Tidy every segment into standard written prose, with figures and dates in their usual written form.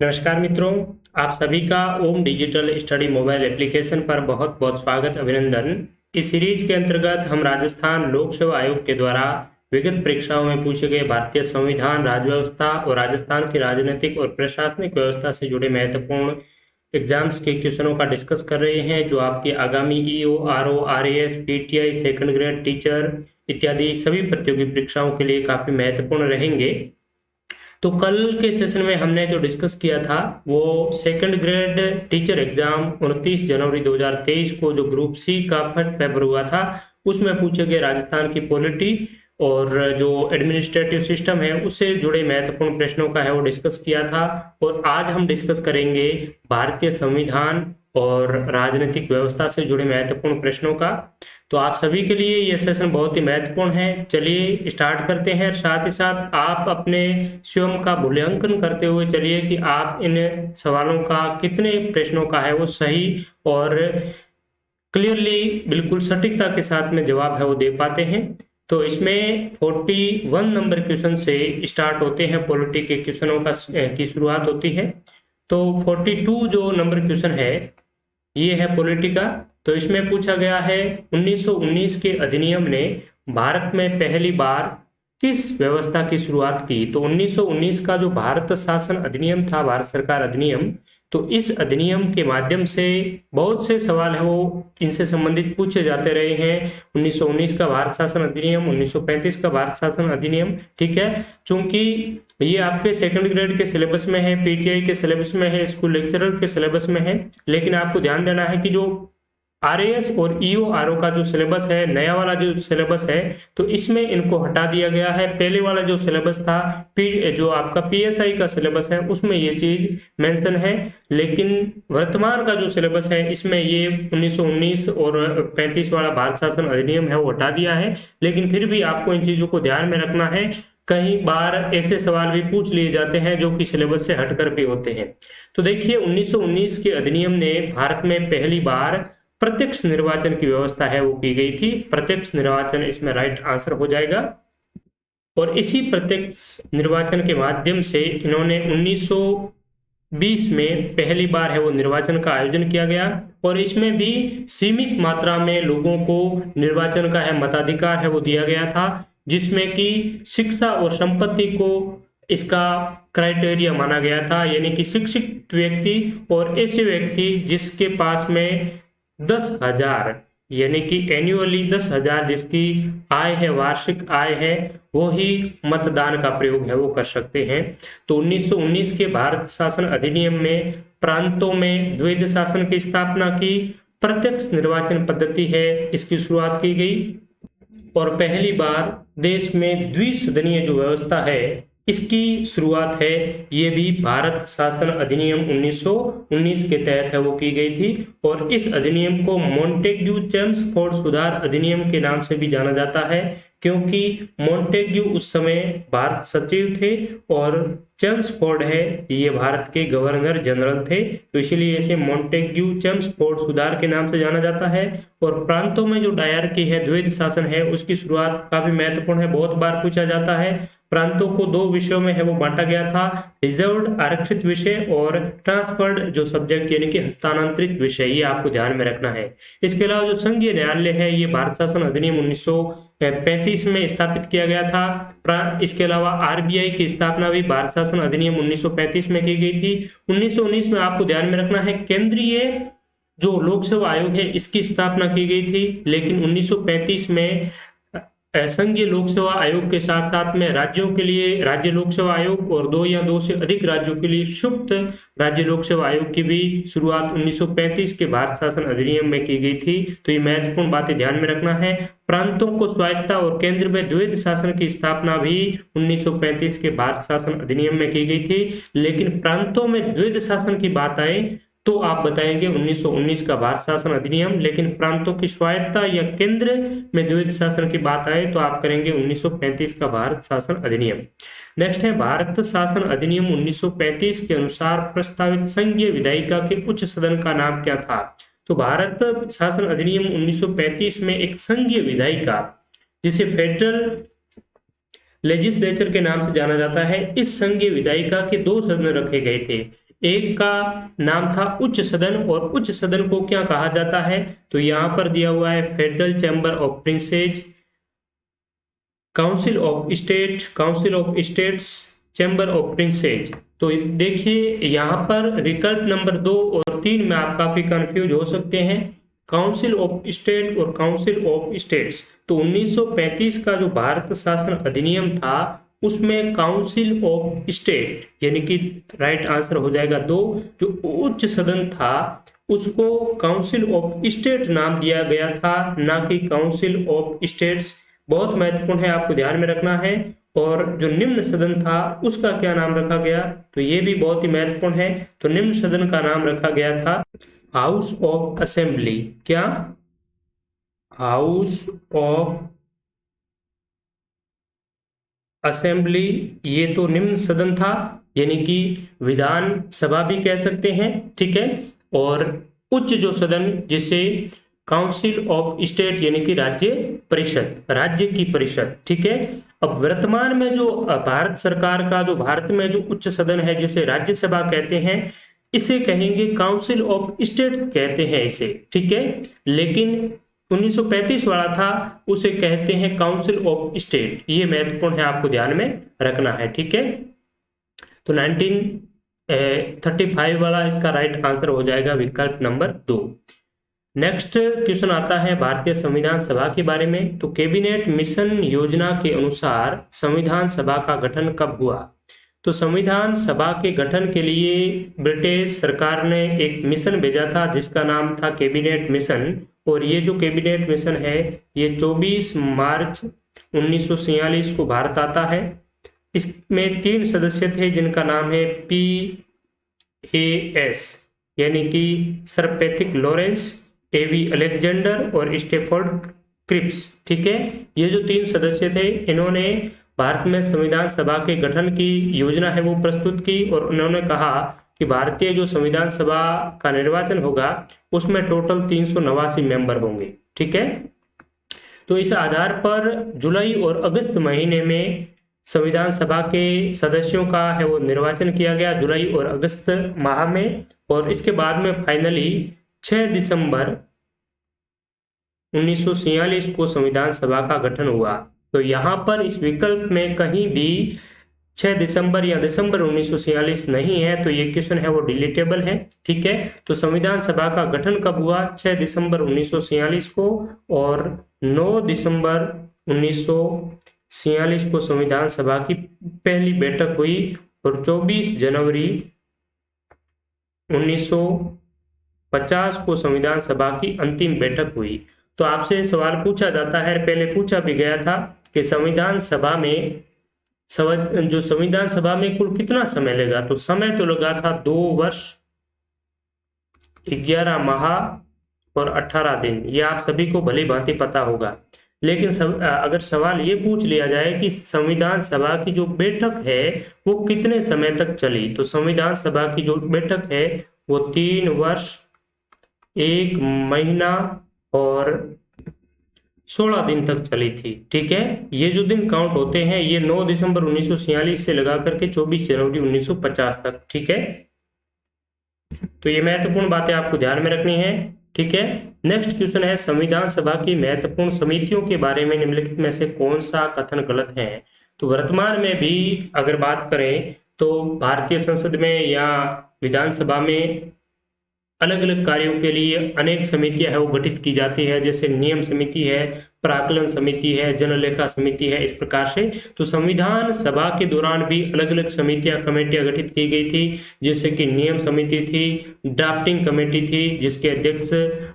नमस्कार मित्रों, आप सभी का ओम डिजिटल स्टडी मोबाइल एप्लीकेशन पर बहुत बहुत स्वागत अभिनंदन। इस सीरीज के अंतर्गत हम राजस्थान लोक सेवा आयोग के द्वारा विगत परीक्षाओं में पूछे गए भारतीय संविधान, राज्य व्यवस्था और राजस्थान की राजनीतिक और प्रशासनिक व्यवस्था से जुड़े महत्वपूर्ण एग्जाम्स के क्वेश्चनों का डिस्कस कर रहे हैं, जो आपकी आगामी EO, RO, RAS, PTI, second grade teacher इत्यादि सभी प्रतियोगी परीक्षाओं के लिए काफी महत्वपूर्ण रहेंगे। तो कल के सेशन में हमने जो डिस्कस किया था वो सेकंड ग्रेड टीचर एग्जाम 29 जनवरी 2023 को जो ग्रुप सी का फर्स्ट पेपर हुआ था उसमें पूछे गए राजस्थान की पॉलिटी और जो एडमिनिस्ट्रेटिव सिस्टम है उससे जुड़े महत्वपूर्ण प्रश्नों का है वो डिस्कस किया था। और आज हम डिस्कस करेंगे भारतीय संविधान और राजनीतिक व्यवस्था से जुड़े महत्वपूर्ण प्रश्नों का। तो आप सभी के लिए यह सेशन बहुत ही महत्वपूर्ण है। चलिए स्टार्ट करते हैं। साथ ही साथ आप अपने स्वयं का मूल्यांकन करते हुए चलिए कि आप इन सवालों का कितने प्रश्नों का है वो सही और क्लियरली बिल्कुल सटीकता के साथ में जवाब है वो दे पाते हैं। तो इसमें 41 नंबर क्वेश्चन से स्टार्ट होते हैं, पॉलिटी के क्वेश्चनों की शुरुआत होती है। तो 42 जो नंबर क्वेश्चन है ये है पॉलिटी का। तो इसमें पूछा गया है 1919 के अधिनियम ने भारत में पहली बार किस व्यवस्था की शुरुआत की। तो 1919 का जो भारत शासन अधिनियम था, भारत सरकार अधिनियम, तो इस अधिनियम के माध्यम से बहुत से सवाल है वो इनसे संबंधित पूछे जाते रहे हैं। 1919 का भारत शासन अधिनियम, 1935 का भारत शासन अधिनियम, ठीक है। चूंकि ये आपके सेकंड ग्रेड के सिलेबस में है, पीटीआई के सिलेबस में है, स्कूल लेक्चरर के सिलेबस में है, लेकिन आपको ध्यान देना है कि जो आरएएस और ईओ आरओ का जो सिलेबस है, नया वाला जो सिलेबस है, तो इसमें इनको हटा दिया गया है। पहले वाला जो सिलेबस था, जो आपका पीएसआई का सिलेबस है, उसमें ये चीज मेंशन है, लेकिन वर्तमान का जो सिलेबस है इसमें ये 1919 और 35 वाला भारत शासन अधिनियम है वो हटा दिया है। लेकिन फिर भी आपको इन चीजों को ध्यान में रखना है। कई बार ऐसे सवाल भी पूछ लिए जाते हैं जो कि सिलेबस से हटकर भी होते हैं। तो देखिए 1919 के अधिनियम ने भारत में पहली बार प्रत्यक्ष निर्वाचन की व्यवस्था है वो की गई थी। प्रत्यक्ष निर्वाचन इसमें राइट आंसर हो जाएगा। और इसी प्रत्यक्ष निर्वाचन के माध्यम से इन्होंने 1920 में पहली बार है वो निर्वाचन का आयोजन किया गया। और इसमें भी सीमित मात्रा में लोगों को निर्वाचन का है मताधिकार है वो दिया गया था, जिसमें कि शिक्षा और संपत्ति को इसका क्राइटेरिया माना गया था। यानी कि शिक्षित व्यक्ति और ऐसे व्यक्ति जिसके पास में 10,000 यानी कि एनुअली 10,000 जिसकी आय है, वार्षिक आय है, वो ही मतदान का प्रयोग है वो कर सकते हैं। तो 1919 के भारत शासन अधिनियम में प्रांतों में द्वैध शासन की स्थापना की, प्रत्यक्ष निर्वाचन पद्धति है इसकी शुरुआत की गई, और पहली बार देश में द्विसदनीय जो व्यवस्था है इसकी शुरुआत है, ये भी भारत शासन अधिनियम 1919 के तहत है वो की गई थी। और इस अधिनियम को मॉन्टेग्यू चेम्सफोर्ड सुधार अधिनियम के नाम से भी जाना जाता है, क्योंकि मॉन्टेग्यू उस समय भारत सचिव थे और चेम्सफोर्ड है ये भारत के गवर्नर जनरल थे, तो इसीलिए इसे मॉन्टेग्यू चेम्सफोर्ड सुधार के नाम से जाना जाता है। और प्रांतों में जो डायरकी है, द्वैध शासन है, उसकी शुरुआत काफी महत्वपूर्ण है, बहुत बार पूछा जाता है। प्रांतों को दो विषयों में है वो बांटा गया था, रिजर्व्ड आरक्षित विषय और ट्रांसफर्ड जो सब्जेक्ट यानी कि हस्तांतरित विषय, ये आपको ध्यान में रखना है। इसके अलावा जो संघीय न्यायालय है ये भारत शासन अधिनियम 1935 में स्थापित किया गया था। इसके अलावा आरबीआई की स्थापना भी भारत शासन अधिनियम 1935 में की गई थी। 1919 में आपको ध्यान में रखना है केंद्रीय जो लोक सेवा आयोग है इसकी स्थापना की गई थी, लेकिन 1935 में संघीय लोक सेवा आयोग के साथ साथ में राज्यों के लिए राज्य लोक सेवा आयोग और दो या दो से अधिक राज्यों के लिए संयुक्त राज्य लोक सेवा आयोग की भी शुरुआत 1935 के भारत शासन अधिनियम में की गई थी। तो ये महत्वपूर्ण बातें ध्यान में रखना है। प्रांतों को स्वायत्तता और केंद्र में द्वैध शासन की स्थापना भी 1935 के भारत शासन अधिनियम में की गई थी। लेकिन प्रांतों में द्वैध शासन की बात आए तो आप बताएंगे 1919 का भारत शासन अधिनियम, लेकिन प्रांतों की स्वायत्तता या केंद्र में द्वैध शासन की बात आए तो आप करेंगे 1935 का भारत शासन अधिनियम। नेक्स्ट है भारत शासन अधिनियम 1935 के अनुसार प्रस्तावित संघीय विधायिका के उच्च सदन का नाम क्या था। तो भारत शासन अधिनियम 1935 में एक संघीय विधायिका जिसे फेडरल लेजिस्लेचर के नाम से जाना जाता है, इस संघीय विधायिका के दो सदन रखे गए थे। एक का नाम था उच्च सदन, और उच्च सदन को क्या कहा जाता है, तो यहां पर दिया हुआ है federal chamber of princes, council of state, council of states, chamber of princes. तो देखिए यहाँ पर विकल्प नंबर 2 और 3 में आप काफी कंफ्यूज हो सकते हैं, काउंसिल ऑफ स्टेट और काउंसिल ऑफ स्टेट्स। तो 1935 का जो भारत शासन अधिनियम था उसमें काउंसिल ऑफ स्टेट यानी कि राइट आंसर हो जाएगा 2, जो उच्च सदन था उसको काउंसिल ऑफ स्टेट नाम दिया गया था, ना कि काउंसिल ऑफ स्टेट्स। बहुत महत्वपूर्ण है, आपको ध्यान में रखना है। और जो निम्न सदन था उसका क्या नाम रखा गया, तो ये भी बहुत ही महत्वपूर्ण है। तो निम्न सदन का नाम रखा गया था हाउस ऑफ असेंबली। क्या? House of assembly. ये तो निम्न सदन था, यानी कि विधान सभा भी कह सकते हैं, ठीक है। और उच्च जो सदन जिसे काउंसिल ऑफ स्टेट यानी कि राज्य परिषद, राज्य की परिषद, ठीक है। अब वर्तमान में जो भारत सरकार का जो भारत में जो उच्च सदन है जिसे राज्यसभा कहते हैं, इसे कहेंगे काउंसिल ऑफ स्टेट्स कहते हैं इसे, ठीक है। लेकिन 1935 वाला था उसे कहते हैं काउंसिल ऑफ स्टेट। ये महत्वपूर्ण है, आपको ध्यान में रखना है, ठीक है। तो 1935 वाला इसका राइट आंसर हो जाएगा विकल्प नंबर 2। नेक्स्ट क्वेश्चन आता है भारतीय संविधान सभा के बारे में। तो कैबिनेट मिशन योजना के अनुसार संविधान सभा का गठन कब हुआ? तो संविधान सभा के गठन के लिए ब्रिटिश सरकार ने एक मिशन भेजा था जिसका नाम था कैबिनेट मिशन। और ये जो कैबिनेट मिशन है ये 24 मार्च 1946 को भारत आता है। इसमें 3 सदस्य थे जिनका नाम है PAS यानी कि सर पैट्रिक लॉरेंस, एवी अलेक्जेंडर और स्टेफोर्ड क्रिप्स, ठीक है। ये जो 3 सदस्य थे इन्होंने भारत में संविधान सभा के गठन की योजना है वो प्रस्तुत की, और उन्होंने कहा कि भारतीय जो संविधान सभा का निर्वाचन होगा उसमें टोटल 389 मेंबर होंगे, ठीक है। तो इस आधार पर जुलाई और अगस्त महीने में संविधान सभा के सदस्यों का है वो निर्वाचन किया गया, जुलाई और अगस्त माह में। और इसके बाद में फाइनली 6 दिसंबर 1946 को संविधान सभा का गठन हुआ। तो यहाँ पर इस विकल्प में कहीं भी 6 दिसंबर या दिसंबर 1946 नहीं है, तो ये क्वेश्चन है वो डिलीटेबल है, ठीक है। तो संविधान सभा का गठन कब हुआ? 6 दिसंबर 1946 को, और 9 दिसंबर 1946 को संविधान सभा की पहली बैठक हुई, और 24 जनवरी 1950 को संविधान सभा की अंतिम बैठक हुई। तो आपसे सवाल पूछा जाता है, पहले पूछा भी गया था कि संविधान सभा में कुल कितना समय लगा? तो समय तो लगा था 2 वर्ष 11 माह और 18 दिन। ये आप सभी को भली भांति पता होगा। लेकिन अगर सवाल ये पूछ लिया जाए कि संविधान सभा की जो बैठक है वो कितने समय तक चली, तो संविधान सभा की जो बैठक है वो 3 वर्ष 1 महीना और 16 दिन तक चली थी, ठीक है। ये जो दिन काउंट होते हैं ये 9 दिसंबर 1946 से लगा करके 24 जनवरी 1950 तक, ठीक है। तो ये महत्वपूर्ण बातें आपको ध्यान में रखनी है, ठीक है। नेक्स्ट क्वेश्चन है संविधान सभा की महत्वपूर्ण समितियों के बारे में निम्नलिखित में से कौन सा कथन गलत है? तो वर्तमान में भी अगर बात करें तो भारतीय संसद में या विधानसभा में अलग अलग कार्यों के लिए अनेक समितियां है वो गठित की जाती है, जैसे नियम समिति है, प्राक्कलन समिति है, जनलेखा समिति है, इस प्रकार से। तो संविधान सभा के दौरान भी अलग अलग समितियां कमेटियां गठित की गई थी, जैसे कि नियम समिति थी, ड्राफ्टिंग कमेटी थी जिसके अध्यक्ष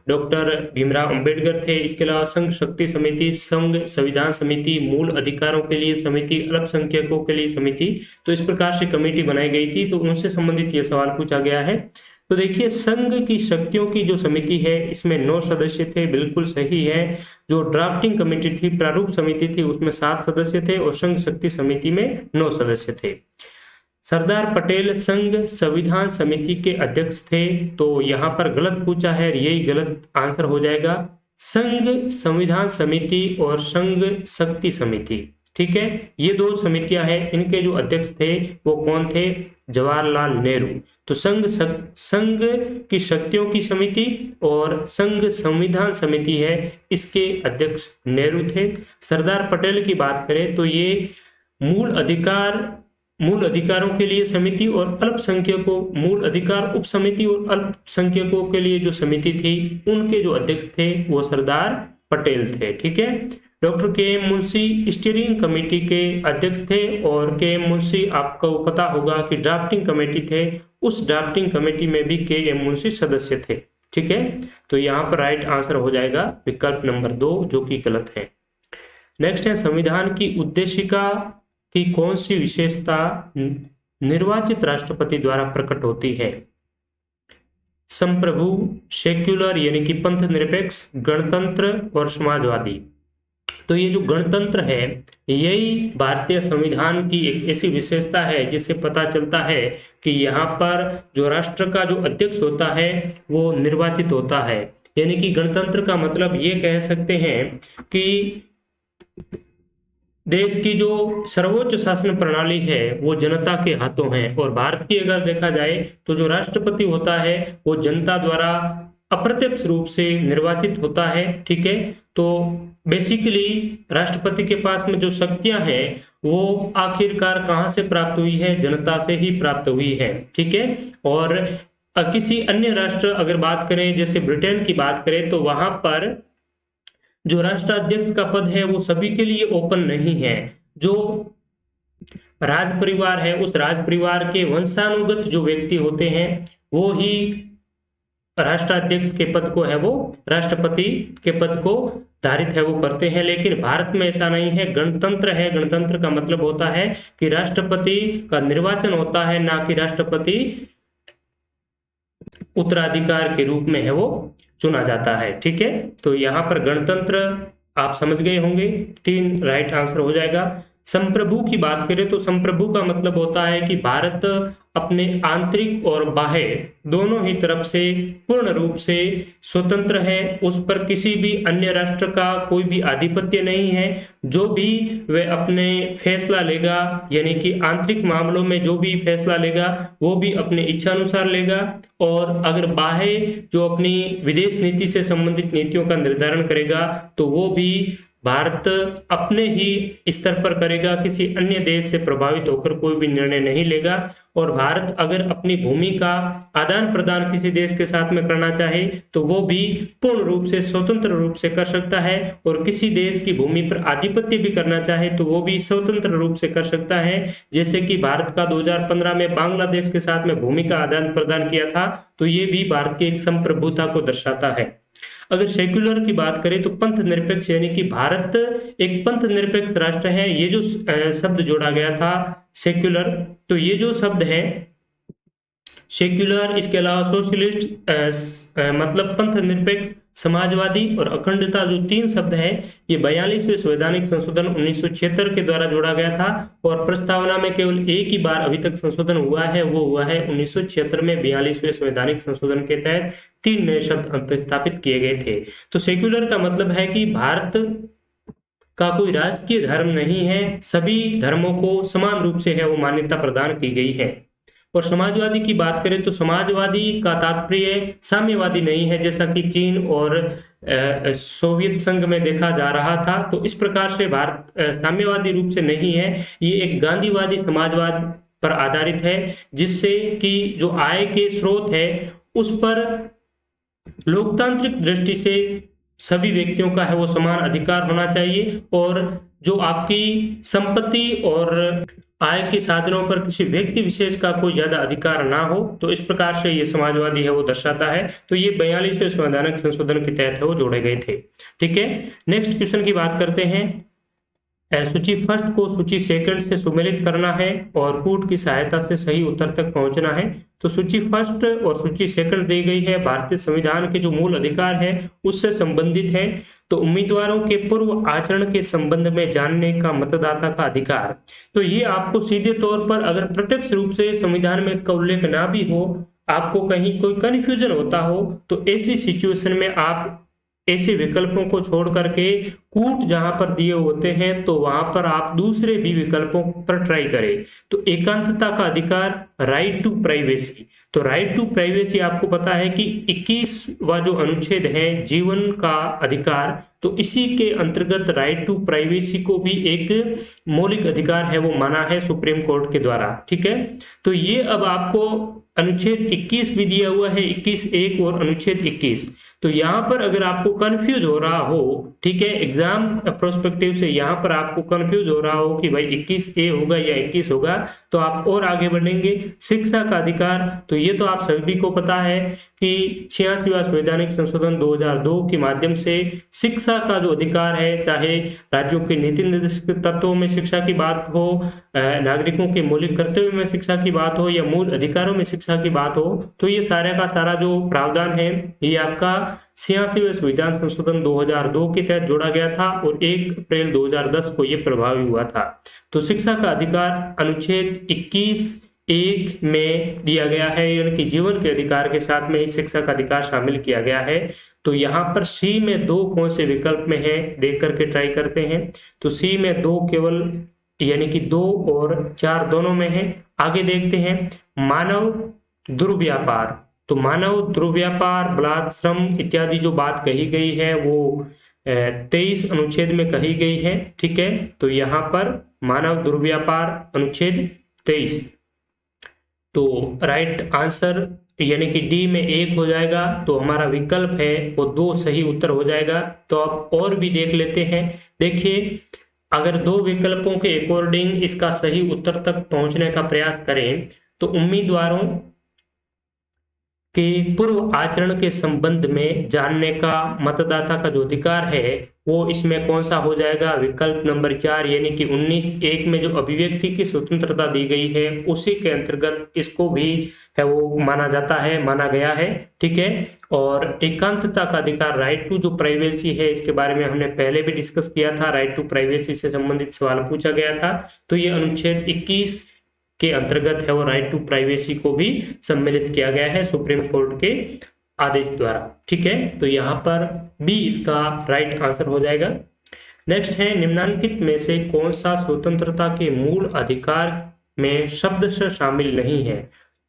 डॉक्टर भीमराव अंबेडकर थे। इसके अलावा संघ शक्ति समिति, संघ संविधान समिति, मूल अधिकारों के लिए समिति, अल्पसंख्यकों के लिए समिति, तो इस प्रकार से कमेटी बनाई गई थी। तो उनसे संबंधित यह सवाल पूछा गया है। तो देखिए संघ की शक्तियों की जो समिति है इसमें 9 सदस्य थे, बिल्कुल सही है। जो ड्राफ्टिंग कमेटी थी, प्रारूप समिति थी, उसमें 7 सदस्य थे, और संघ शक्ति समिति में 9 सदस्य थे। सरदार पटेल संघ संविधान समिति के अध्यक्ष थे, तो यहाँ पर गलत पूछा है, यही गलत आंसर हो जाएगा। संघ संविधान समिति और संघ शक्ति समिति, ठीक है। ये दो समितियां हैं, इनके जो अध्यक्ष थे वो कौन थे? जवाहरलाल नेहरू। तो संघ की शक्तियों की समिति और संघ संविधान समिति है, इसके अध्यक्ष नेहरू थे। सरदार पटेल की बात करें तो ये मूल अधिकारों के लिए समिति और अल्पसंख्यकों मूल अधिकार उप समिति और अल्पसंख्यकों के लिए जो समिति थी उनके जो अध्यक्ष थे वो सरदार पटेल थे। ठीक है। डॉक्टर के एम मुंशी स्टीयरिंग कमेटी के अध्यक्ष थे और के एम मुंशी आपको पता होगा कि ड्राफ्टिंग कमेटी थे, उस ड्राफ्टिंग कमेटी में भी के एम मुंशी सदस्य थे। ठीक है। तो यहाँ पर राइट आंसर हो जाएगा विकल्प नंबर 2 जो कि गलत है। नेक्स्ट है संविधान की उद्देशिका की कौन सी विशेषता निर्वाचित राष्ट्रपति द्वारा प्रकट होती है? संप्रभु, सेक्युलर यानी कि पंथ निरपेक्ष, गणतंत्र और समाजवादी। तो ये जो गणतंत्र है यही भारतीय संविधान की एक ऐसी विशेषता है जिससे पता चलता है कि यहाँ पर जो राष्ट्र का जो अध्यक्ष होता है वो निर्वाचित होता है। यानी कि गणतंत्र का मतलब ये कह सकते हैं कि देश की जो सर्वोच्च शासन प्रणाली है वो जनता के हाथों है। और भारत की अगर देखा जाए तो जो राष्ट्रपति होता है वो जनता द्वारा अप्रत्यक्ष रूप से निर्वाचित होता है। ठीक है। तो बेसिकली राष्ट्रपति के पास में जो शक्तियां हैं वो आखिरकार कहां से प्राप्त हुई है? जनता से ही प्राप्त हुई है। ठीक है। और किसी अन्य राष्ट्र अगर बात करें जैसे ब्रिटेन की बात करें तो वहां पर जो राष्ट्राध्यक्ष का पद है वो सभी के लिए ओपन नहीं है। जो राज परिवार है उस राज परिवार के वंशानुगत जो व्यक्ति होते हैं वो ही राष्ट्राध्यक्ष के पद को है वो राष्ट्रपति के पद को धारित है वो करते हैं। लेकिन भारत में ऐसा नहीं है, गणतंत्र है। गणतंत्र का मतलब होता है कि राष्ट्रपति का निर्वाचन होता है, ना कि राष्ट्रपति उत्तराधिकार के रूप में है वो चुना जाता है। ठीक है। तो यहाँ पर गणतंत्र आप समझ गए होंगे, 3 राइट आंसर हो जाएगा। संप्रभु की बात करें तो संप्रभु का मतलब होता है कि भारत अपने आंतरिक और बाह्य दोनों ही तरफ से पूर्ण रूप से स्वतंत्र है, उस पर किसी भी अन्य राष्ट्र का कोई भी आधिपत्य नहीं है। जो भी वह अपने फैसला लेगा यानी कि आंतरिक मामलों में जो भी फैसला लेगा वो भी अपने इच्छानुसार लेगा। और अगर बाह्य जो अपनी विदेश नीति से संबंधित नीतियों का निर्धारण करेगा तो वो भी भारत अपने ही स्तर पर करेगा, किसी अन्य देश से प्रभावित होकर कोई भी निर्णय नहीं लेगा। और भारत अगर अपनी भूमि का आदान प्रदान किसी देश के साथ में करना चाहे तो वो भी पूर्ण रूप से स्वतंत्र रूप से कर सकता है। और किसी देश की भूमि पर आधिपत्य भी करना चाहे तो वो भी स्वतंत्र रूप से कर सकता है। जैसे कि भारत का 2015 में बांग्लादेश के साथ में भूमि का आदान प्रदान किया था, तो ये भी भारत की एक संप्रभुता को दर्शाता है। अगर सेक्युलर की बात करें तो पंथ निरपेक्ष यानी कि भारत एक पंथ निरपेक्ष राष्ट्र है। ये जो शब्द जोड़ा गया था सेक्युलर, तो ये जो शब्द है सेक्युलर, इसके अलावा सोशलिस्ट मतलब पंथ निरपेक्ष, समाजवादी और अखंडता, जो 3 शब्द है ये 42वें संवैधानिक संशोधन 1976 के द्वारा जोड़ा गया था। और प्रस्तावना में केवल एक ही बार अभी तक संशोधन हुआ है, वो हुआ है 1976 में 42वें संवैधानिक संशोधन के तहत 3 नए शब्द स्थापित किए गए थे। तो सेक्युलर का मतलब है कि भारत का कोई राजकीय धर्म नहीं है, सभी धर्मों को समान रूप से है वो मान्यता प्रदान की गई है। और समाजवादी की बात करें तो समाजवादी का तात्पर्य साम्यवादी नहीं है, जैसा कि चीन और सोवियत संघ में देखा जा रहा था। तो इस प्रकार से भारत साम्यवादी रूप से नहीं है, ये एक गांधीवादी समाजवाद पर आधारित है, जिससे कि जो आय के स्रोत है उस पर लोकतांत्रिक दृष्टि से सभी व्यक्तियों का है वो समान अधिकार होना चाहिए। और जो आपकी संपत्ति और आय के साधनों पर किसी व्यक्ति विशेष का कोई ज्यादा अधिकार ना हो, तो इस प्रकार से ये समाजवादी है वो दर्शाता है। तो ये 42वें संवैधानिक संशोधन के तहत है वो जोड़े गए थे। ठीक है। नेक्स्ट क्वेश्चन की बात करते हैं। सूची फर्स्ट को सूची सेकंड से सुमेलित करना है और कूट की सहायता से सही उत्तर तक पहुंचना है। तो सूची फर्स्ट और सूची सेकंड दी गई है भारतीय संविधान के जो मूल अधिकार है उससे संबंधित है। तो उम्मीदवारों के पूर्व आचरण के संबंध में जानने का मतदाता का अधिकार, तो ये आपको सीधे तौर पर अगर प्रत्यक्ष रूप से संविधान में इसका उल्लेख ना भी हो, आपको कहीं कोई कंफ्यूजन होता हो, तो ऐसी सिचुएशन में आप ऐसे विकल्पों को छोड़ करके कूट जहां पर दिए होते हैं तो वहां पर आप दूसरे भी विकल्पों पर ट्राई करें। तो एकांतता का अधिकार, राइट टू प्राइवेसी। तो राइट टू प्राइवेसी आपको पता है कि 21वां जो अनुच्छेद है जीवन का अधिकार, तो इसी के अंतर्गत राइट टू प्राइवेसी को भी एक मौलिक अधिकार है वो माना है सुप्रीम कोर्ट के द्वारा। ठीक है, तो ये अब आपको अनुच्छेद 21 भी दिया हुआ है, 21(1) और अनुच्छेद 21। तो यहाँ पर अगर आपको कंफ्यूज हो रहा हो, ठीक है, एग्जाम प्रोस्पेक्टिव से यहाँ पर आपको कंफ्यूज हो रहा हो कि भाई 21(a) होगा या 21 होगा, तो आप और आगे बढ़ेंगे। शिक्षा का अधिकार, तो ये तो आप सभी को पता है कि 86वां संवैधानिक संशोधन 2002 के माध्यम से शिक्षा का जो अधिकार है, चाहे राज्यों के नीति निर्देशक तत्वों में शिक्षा की बात हो, नागरिकों के मौलिक कर्तव्य में शिक्षा की बात हो या मूल अधिकारों में शिक्षा की बात हो, तो ये सारे का सारा जो प्रावधान है ये आपका 86वें संविधान संशोधन 2002 के तहत जोड़ा गया था और 1 अप्रैल 2010 को ये प्रभावी हुआ था। तो शिक्षा का अधिकार अनुच्छेद 21(1) में दिया गया है, यानी कि जीवन के अधिकार के साथ में इस शिक्षा का अधिकार शामिल किया गया है। तो यहाँ पर सी में 2 कौन से विकल्प में है देख करके ट्राई करते हैं। तो सी में 2 केवल, यानी कि 2 और 4 दोनों में है। आगे देखते हैं मानव दुर्व्यापार। तो मानव दुर्व्यापार, बलात्कार, श्रम इत्यादि जो बात कही गई है वो 23 अनुच्छेद में कही गई है। ठीक है, तो यहाँ पर मानव दुर्व्यापार अनुच्छेद 23। तो राइट आंसर यानी कि डी में 1 हो जाएगा, तो हमारा विकल्प है वो 2 सही उत्तर हो जाएगा। तो आप और भी देख लेते हैं। देखिए, अगर 2 विकल्पों के अकॉर्डिंग इसका सही उत्तर तक पहुंचने का प्रयास करें तो उम्मीदवारों के पूर्व आचरण के संबंध में जानने का मतदाता का जो अधिकार है वो इसमें कौन सा हो जाएगा, विकल्प नंबर 4, यानी कि 19(1) में जो अभिव्यक्ति की स्वतंत्रता दी गई है उसी के अंतर्गत इसको भी है वो माना जाता है, माना गया है। ठीक है, और एकांतता का अधिकार, राइट टू जो प्राइवेसी है, इसके बारे में हमने पहले भी डिस्कस किया था, राइट टू प्राइवेसी से संबंधित सवाल पूछा गया था। तो ये अनुच्छेद 21 के अंतर्गत है वो राइट टू प्राइवेसी को भी सम्मिलित किया गया है सुप्रीम कोर्ट के आदेश द्वारा। ठीक है, तो यहाँ पर बी इसका राइट आंसर हो जाएगा। नेक्स्ट है निम्नलिखित में से कौन सा स्वतंत्रता के मूल अधिकार में शब्दशः शामिल नहीं है।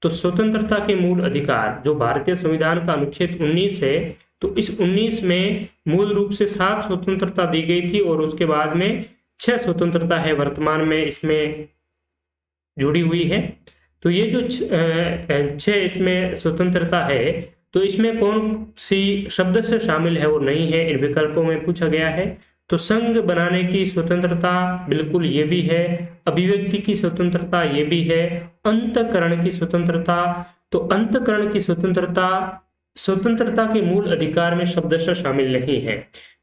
तो स्वतंत्रता के मूल अधिकार जो भारतीय संविधान का अनुच्छेद 19 है, तो इस 19 में मूल रूप से 7 स्वतंत्रता दी गई थी और उसके बाद में 6 स्वतंत्रता है वर्तमान में इसमें जुड़ी हुई है। तो ये जो 6 इसमें स्वतंत्रता है, तो इसमें कौन सी शब्द से शामिल है वो नहीं है, इन विकल्पों में पूछा गया है। तो संघ बनाने की स्वतंत्रता बिल्कुल ये भी है, अभिव्यक्ति की स्वतंत्रता ये भी है, अंतःकरण की स्वतंत्रता, तो अंतःकरण की स्वतंत्रता स्वतंत्रता के मूल अधिकार में शब्दशः शामिल नहीं है,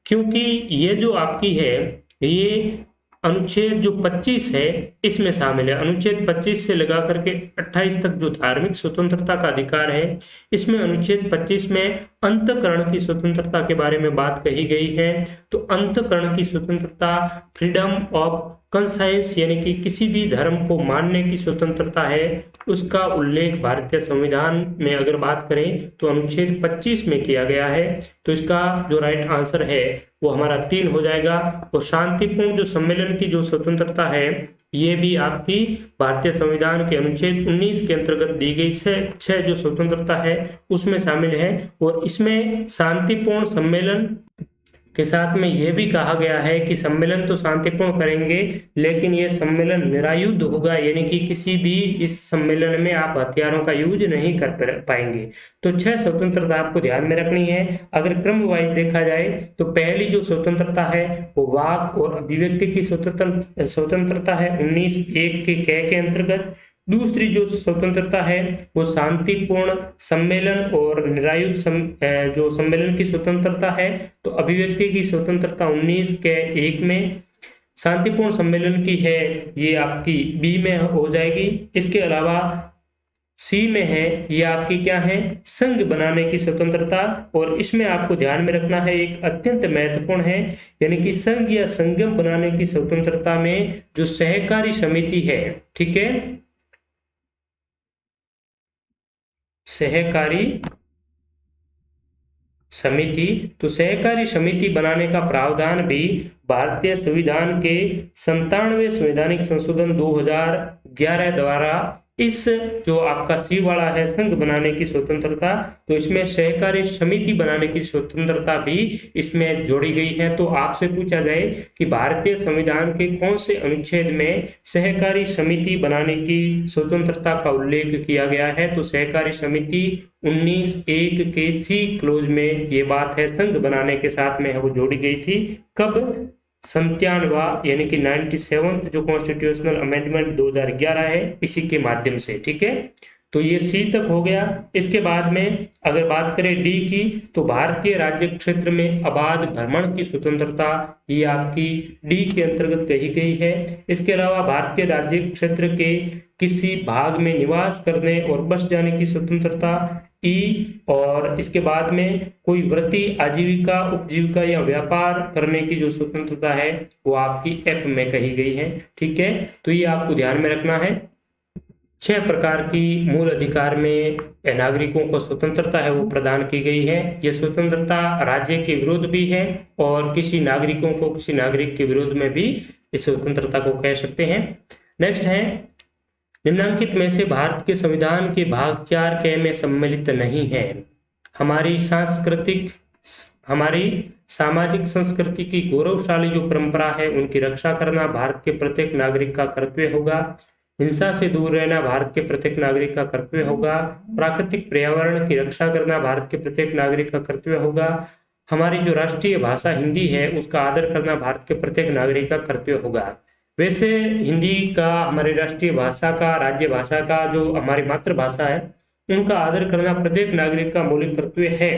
क्योंकि ये जो आपकी है ये अनुच्छेद जो 25 है इसमें शामिल है। अनुच्छेद 25 से लगा करके 28 तक जो धार्मिक स्वतंत्रता का अधिकार है, इसमें अनुच्छेद 25 में अंतःकरण की स्वतंत्रता के बारे में बात कही गई है। तो अंतःकरण की स्वतंत्रता, फ्रीडम ऑफ कंसाइंस, यानी कि किसी भी धर्म को मानने की स्वतंत्रता है, उसका उल्लेख भारतीय संविधान में अगर बात करें तो अनुच्छेद 25 में किया गया है। तो इसका जो राइट आंसर है वो हमारा 3 हो जाएगा। और शांतिपूर्ण जो सम्मेलन की जो स्वतंत्रता है ये भी आपकी भारतीय संविधान के अनुच्छेद 19 के अंतर्गत दी गई 6 जो स्वतंत्रता है उसमें शामिल है। और इसमें शांतिपूर्ण सम्मेलन के साथ में यह भी कहा गया है कि सम्मेलन तो शांतिपूर्ण करेंगे लेकिन यह सम्मेलन निरायुध होगा, यानी कि किसी भी इस सम्मेलन में आप हथियारों का यूज नहीं कर पाएंगे। तो 6 स्वतंत्रता आपको ध्यान में रखनी है। अगर क्रम वाइज देखा जाए तो पहली जो स्वतंत्रता है वो वाक और अभिव्यक्ति की स्वतंत्रता है 19(1) के क के अंतर्गत। दूसरी जो स्वतंत्रता है वो शांतिपूर्ण सम्मेलन और निरायुध जो सम्मेलन की स्वतंत्रता है। तो अभिव्यक्ति की स्वतंत्रता 19(1) में, शांतिपूर्ण सम्मेलन की है ये आपकी बी में हो जाएगी। इसके अलावा सी में है ये आपकी क्या है, संघ बनाने की स्वतंत्रता, और इसमें आपको ध्यान में रखना है एक अत्यंत महत्वपूर्ण है, यानी कि संघ या संगम बनाने की स्वतंत्रता में जो सहकारी समिति है, ठीक है, सहकारी समिति, तो सहकारी समिति बनाने का प्रावधान भी भारतीय संविधान के 97वें संवैधानिक संशोधन 2011 द्वारा इस जो आपका सी वाला है संघ बनाने की स्वतंत्रता, तो इसमें सहकारी समिति बनाने की स्वतंत्रता भी इसमें जोड़ी गई है। तो आपसे पूछा जाए कि भारतीय संविधान के कौन से अनुच्छेद में सहकारी समिति बनाने की स्वतंत्रता का उल्लेख किया गया है, तो सहकारी समिति 19(1) के सी क्लोज में ये बात है संघ बनाने के साथ में है वो जोड़ी गई थी। कब? 97वां यानी कि 97th जो कॉन्स्टिट्यूशनल अमेंडमेंट 2011 है इसी के माध्यम से। ठीक है, तो ये सी तक हो गया। इसके बाद में अगर बात करें डी की, तो भारतीय राज्य क्षेत्र में अबाध भ्रमण की स्वतंत्रता, ये आपकी डी के अंतर्गत कही गई है। इसके अलावा भारतीय राज्य क्षेत्र के किसी भाग में निवास करने और बस जाने की स्वतंत्रता, ई। और इसके बाद में कोई वृत्ति, आजीविका, उपजीविका या व्यापार करने की जो स्वतंत्रता है वो आपकी एफ में कही गई है। ठीक है, तो ये आपको ध्यान में रखना है। 6 प्रकार की मूल अधिकार में नागरिकों को स्वतंत्रता है वो प्रदान की गई है। ये स्वतंत्रता राज्य के विरुद्ध भी है और किसी नागरिकों को किसी नागरिक के विरुद्ध में भी इस स्वतंत्रता को कह सकते हैं। नेक्स्ट है, निम्नलिखित में से भारत के संविधान के भाग 4 के में सम्मिलित नहीं है। हमारी सामाजिक संस्कृति की गौरवशाली जो परंपरा है उनकी रक्षा करना भारत के प्रत्येक नागरिक का कर्तव्य होगा। हिंसा से दूर रहना भारत के प्रत्येक नागरिक का कर्तव्य होगा। प्राकृतिक पर्यावरण की रक्षा करना भारत के प्रत्येक नागरिक का कर्तव्य होगा। हमारी जो राष्ट्रीय भाषा हिंदी है उसका आदर करना भारत के प्रत्येक नागरिक का कर्तव्य होगा। वैसे हिंदी का, हमारी राष्ट्रीय भाषा का, राज्य भाषा का, जो हमारी मातृभाषा है उनका आदर करना प्रत्येक नागरिक का मौलिक कर्तव्य है।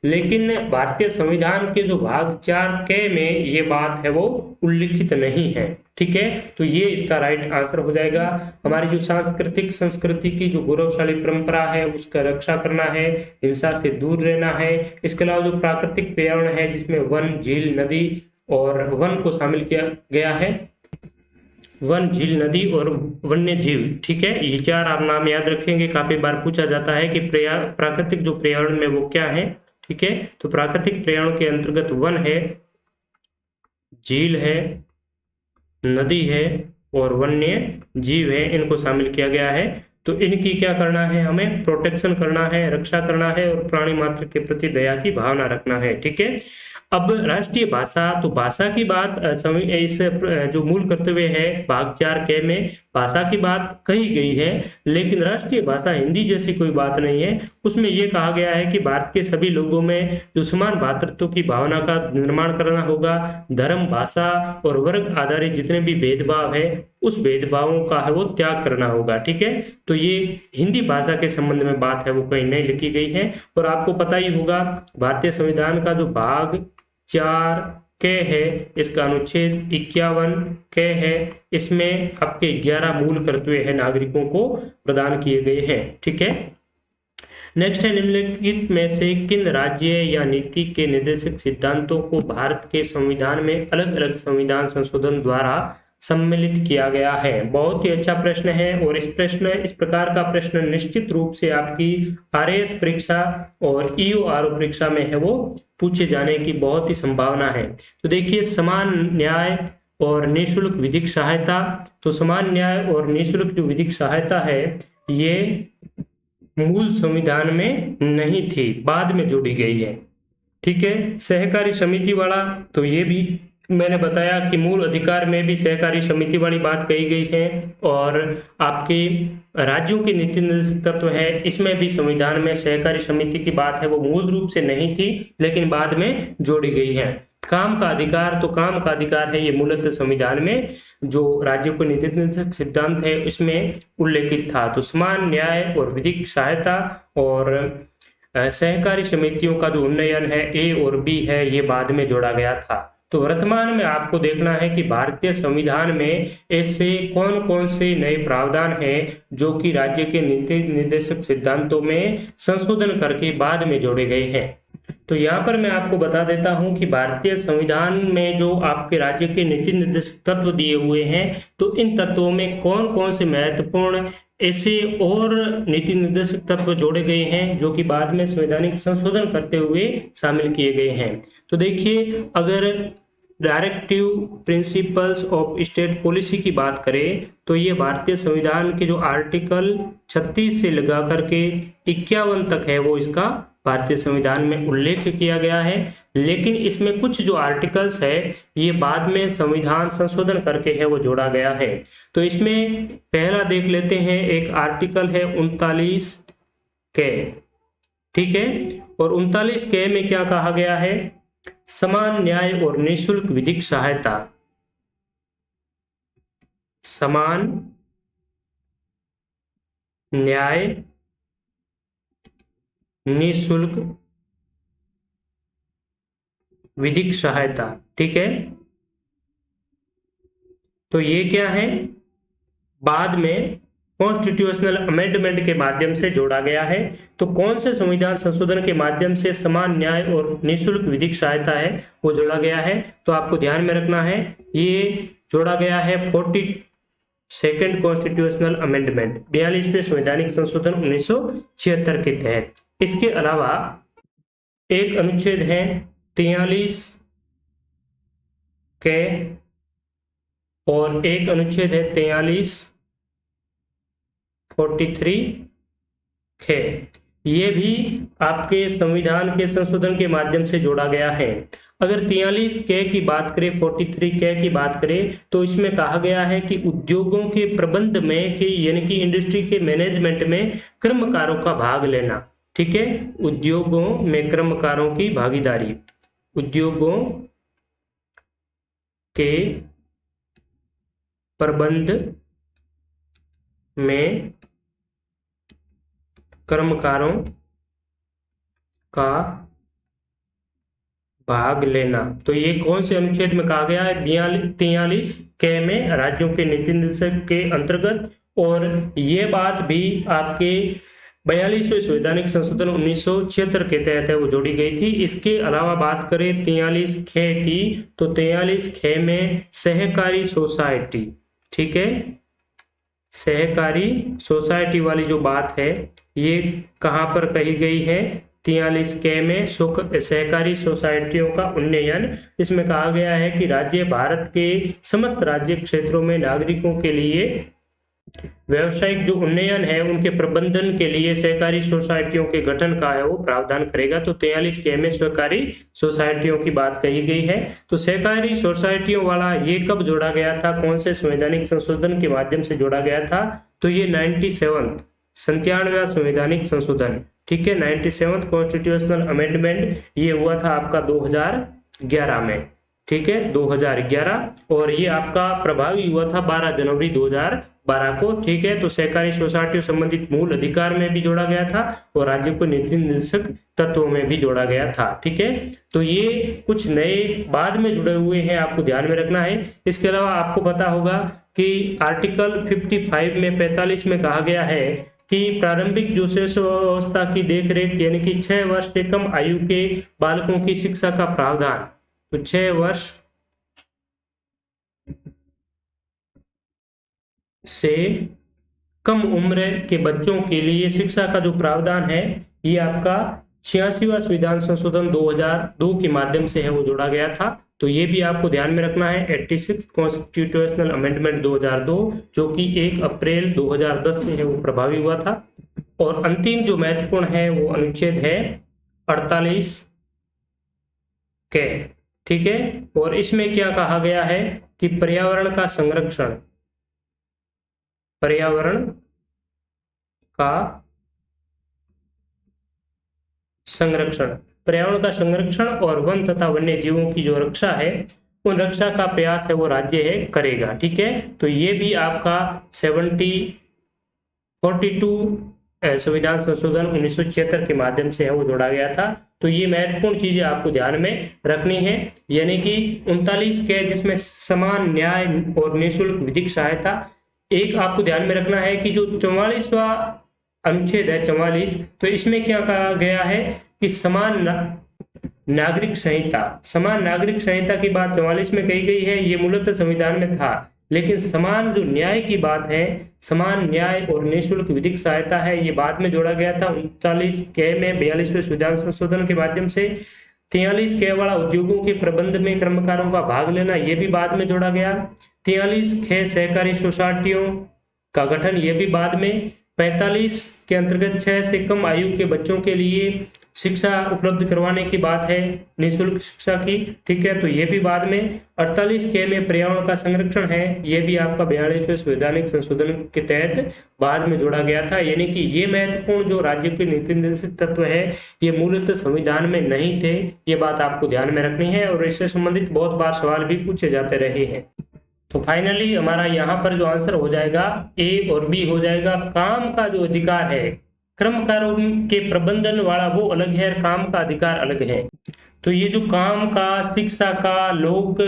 लेकिन भारतीय संविधान के जो भाग 4 के में ये बात है वो उल्लिखित नहीं है। ठीक है, तो ये इसका राइट आंसर हो जाएगा। हमारी जो सांस्कृतिक संस्कृति की जो गौरवशाली परंपरा है उसका रक्षा करना है, हिंसा से दूर रहना है। इसके अलावा जो प्राकृतिक पर्यावरण है जिसमें वन, झील, नदी और वन को शामिल किया गया है, वन, झील, नदी और वन्य जीव। ठीक है, ये 4 आप नाम याद रखेंगे, काफी बार पूछा जाता है कि प्राकृतिक जो पर्यावरण में वो क्या है। ठीक है, तो प्राकृतिक पर्यावरण के अंतर्गत वन है, झील है, नदी है और वन्य जीव है, इनको शामिल किया गया है। तो इनकी क्या करना है, हमें प्रोटेक्शन करना है, रक्षा करना है और प्राणी मात्र के प्रति दया की भावना रखना है। ठीक है, अब राष्ट्रीय भाषा, तो भाषा की बात इस जो मूल कर्तव्य है भाग 4 के में भाषा की बात कही गई है, लेकिन राष्ट्रीय भाषा हिंदी जैसी कोई बात नहीं है। उसमें यह कहा गया है कि भारत के सभी लोगों में जो समान भ्रातृत्व की भावना का निर्माण करना होगा। धर्म, भाषा और वर्ग आधारित जितने भी भेदभाव है उस भेदभावों का है वो त्याग करना होगा। ठीक है, तो ये हिंदी भाषा के संबंध में बात है वो कहीं नहीं लिखी गई है। और आपको पता ही होगा भारतीय संविधान का जो भाग 4 के है इसका अनुच्छेद 51 के है, इसमें आपके 11 मूल कर्तव्य है नागरिकों को प्रदान किए गए हैं। ठीक है, नेक्स्ट है, निम्नलिखित में से किन राज्य या नीति के निर्देशक सिद्धांतों को भारत के संविधान में अलग अलग संविधान संशोधन द्वारा सम्मिलित किया गया है। बहुत ही अच्छा प्रश्न है और इस प्रकार का प्रश्न निश्चित रूप से आपकी आरएएस परीक्षा और ईओआरओ परीक्षा में है वो पूछे जाने की बहुत ही संभावना है। तो देखिए, समान न्याय और निःशुल्क विधिक सहायता, तो समान न्याय और निःशुल्क जो विधिक सहायता है ये मूल संविधान में नहीं थी, बाद में जोड़ी गई है। ठीक है, सहकारी समिति वाला, तो ये भी मैंने बताया कि मूल अधिकार में भी सहकारी समिति वाली बात कही गई है। और आपके राज्यों के नीति निर्देशक तत्व है, इसमें भी संविधान में सहकारी समिति की बात है वो मूल रूप से नहीं थी लेकिन बाद में जोड़ी गई है। काम का अधिकार, तो काम का अधिकार है ये मूलतः संविधान में जो राज्यों को नीति निर्देशक सिद्धांत है इसमें उल्लेखित था। तो समान न्याय और विधिक सहायता और सहकारी समितियों का जो उन्नयन है ए और बी है ये बाद में जोड़ा गया था। तो वर्तमान में आपको देखना है कि भारतीय संविधान में ऐसे कौन कौन से नए प्रावधान हैं जो कि राज्य के नीति निर्देशक सिद्धांतों में संशोधन करके बाद में जोड़े गए हैं। तो यहाँ पर मैं आपको बता देता हूं कि भारतीय संविधान में जो आपके राज्य के नीति निर्देशक तत्व दिए हुए हैं तो इन तत्वों में कौन कौन से महत्वपूर्ण ऐसे और नीति निर्देशक तत्व जोड़े गए हैं जो कि बाद में संवैधानिक संशोधन करते हुए शामिल किए गए हैं। तो देखिए, अगर directive principles of state policy की बात करें तो ये भारतीय संविधान के जो आर्टिकल 36 से लगा करके 51 तक है वो इसका भारतीय संविधान में उल्लेख किया गया है। लेकिन इसमें कुछ जो आर्टिकल्स है ये बाद में संविधान संशोधन करके है वो जोड़ा गया है। तो इसमें पहला देख लेते हैं, एक आर्टिकल है 39 के, ठीक है। और 39 के में क्या कहा गया है? समान न्याय और निःशुल्क विधिक सहायता, समान न्याय निःशुल्क विधिक सहायता, ठीक है। तो ये क्या है? बाद में कॉन्स्टिट्यूशनल अमेंडमेंट के माध्यम से जोड़ा गया है। तो कौन से संविधान संशोधन के माध्यम से समान न्याय और निःशुल्क विधिक सहायता है वो जोड़ा गया है? तो आपको ध्यान में रखना है, ये जोड़ा गया है 42nd कॉन्स्टिट्यूशनल अमेंडमेंट, 42वें संवैधानिक संशोधन 1976 के तहत। इसके अलावा एक अनुच्छेद है 43 के और एक अनुच्छेद है 43 है, ये भी आपके संविधान के संशोधन के माध्यम से जोड़ा गया है। अगर 43 के की बात करें, 43 के की बात करें तो इसमें कहा गया है कि उद्योगों के प्रबंध में कि यानी कि इंडस्ट्री के मैनेजमेंट में कर्मकारों का भाग लेना, ठीक है। उद्योगों में कर्मकारों की भागीदारी, उद्योगों के प्रबंध में कर्मकारों का भाग लेना। तो ये कौन से अनुच्छेद में कहा गया है? 43 के में, राज्यों के नीति निर्देशक के अंतर्गत। और ये बात भी आपके 42वें संवैधानिक संशोधन 1976 के तहत है वो जोड़ी गई थी। इसके अलावा बात करें 43 खे की, तो 43 खे में सहकारी सोसाइटी, ठीक है, सहकारी सोसाइटी वाली जो बात है ये कहां पर कही गई है? 43 के में सहकारी सोसाइटियों का उन्नयन। इसमें कहा गया है कि राज्य भारत के समस्त राज्य क्षेत्रों में नागरिकों के लिए व्यवसायिक जो उन्नयन है उनके प्रबंधन के लिए सहकारी सोसाइटियों के गठन का है वो प्रावधान करेगा। तो 43 के में सहकारी सोसाइटियों की बात कही गई है। तो सहकारी सोसाइटियों वाला ये कब जोड़ा गया था? कौन से संवैधानिक संशोधन के माध्यम से जोड़ा गया था? तो ये 97वां संवैधानिक संशोधन, ठीक है, 97th कॉन्स्टिट्यूशनल अमेंडमेंट, ये हुआ था आपका 2011 में, ठीक है, 2011। और ये आपका प्रभावी हुआ था 12 जनवरी 2012 को, ठीक है। तो सहकारी सोसाइटियों संबंधित मूल अधिकार में भी जोड़ा गया था और राज्य को नीति निर्देशक तत्वों में भी जोड़ा गया था, ठीक है। तो ये कुछ नए बाद में जुड़े हुए हैं, आपको ध्यान में रखना है। इसके अलावा आपको पता होगा कि आर्टिकल 55 में 45 में कहा गया है कि प्रारंभिक जो शिशु अवस्था की देखरेख यानी कि 6 वर्ष से कम आयु के बालकों की शिक्षा का प्रावधान, तो 6 वर्ष से कम उम्र के बच्चों के लिए शिक्षा का जो प्रावधान है ये आपका 86वां संविधान संशोधन 2002 के माध्यम से है वो जोड़ा गया था। तो ये भी आपको ध्यान में रखना है, 86 कॉन्स्टिट्यूशनल अमेंडमेंट 2002 जो कि 1 अप्रैल 2010 से है वो प्रभावी हुआ था। और अंतिम जो महत्वपूर्ण है वो अनुच्छेद है 48 के, ठीक है। और इसमें क्या कहा गया है कि पर्यावरण का संरक्षण, पर्यावरण का संरक्षण, पर्यावरण का संरक्षण और वन तथा वन्य जीवों की जो रक्षा है उन रक्षा का प्रयास है वो राज्य है करेगा, ठीक है। तो ये भी आपका 42 संविधान संशोधन 1976 के माध्यम से है वो जोड़ा गया था। तो ये महत्वपूर्ण चीजें आपको ध्यान में रखनी है, यानी कि 39 के जिसमें समान न्याय और निःशुल्क विधिक सहायता। एक आपको ध्यान में रखना है कि जो 44वां अनुच्छेद है 44, तो इसमें क्या कहा गया है कि समान नागरिक संहिता, समान नागरिक संहिता की बात 44 में कही गई है, ये मूलतः संविधान में था। लेकिन समान जो न्याय की बात है समान न्याय और निःशुल्क विधिक सहायता है, ये बाद में जोड़ा गया था 39K में 42वें संविधान संशोधन के माध्यम से। 43K वाला उद्योगों के प्रबंध में कर्मकारों का भाग लेना, ये भी बाद में जोड़ा गया। 43K सहकारी सोसाइटियों का गठन, ये भी बाद में। 45 के अंतर्गत 6 से कम आयु के बच्चों के लिए शिक्षा उपलब्ध करवाने की बात है, निःशुल्क शिक्षा की, ठीक है, तो ये भी बाद में। 48K में पर्यावरण का संरक्षण है, ये भी आपका 42वें संवैधानिक संशोधन के तहत बाद में जोड़ा गया था। यानी कि ये महत्वपूर्ण जो राज्य के नीति निर्देशित तत्व है ये मूलतः संविधान में नहीं थे, ये बात आपको ध्यान में रखनी है और इससे संबंधित बहुत बार सवाल भी पूछे जाते रहे हैं। तो फाइनली हमारा यहाँ पर जो आंसर हो जाएगा ए और बी हो जाएगा। काम का जो अधिकार है, कर्मकारों के प्रबंधन वाला वो अलग है, काम का अधिकार अलग है। तो ये जो काम का, शिक्षा का, लोक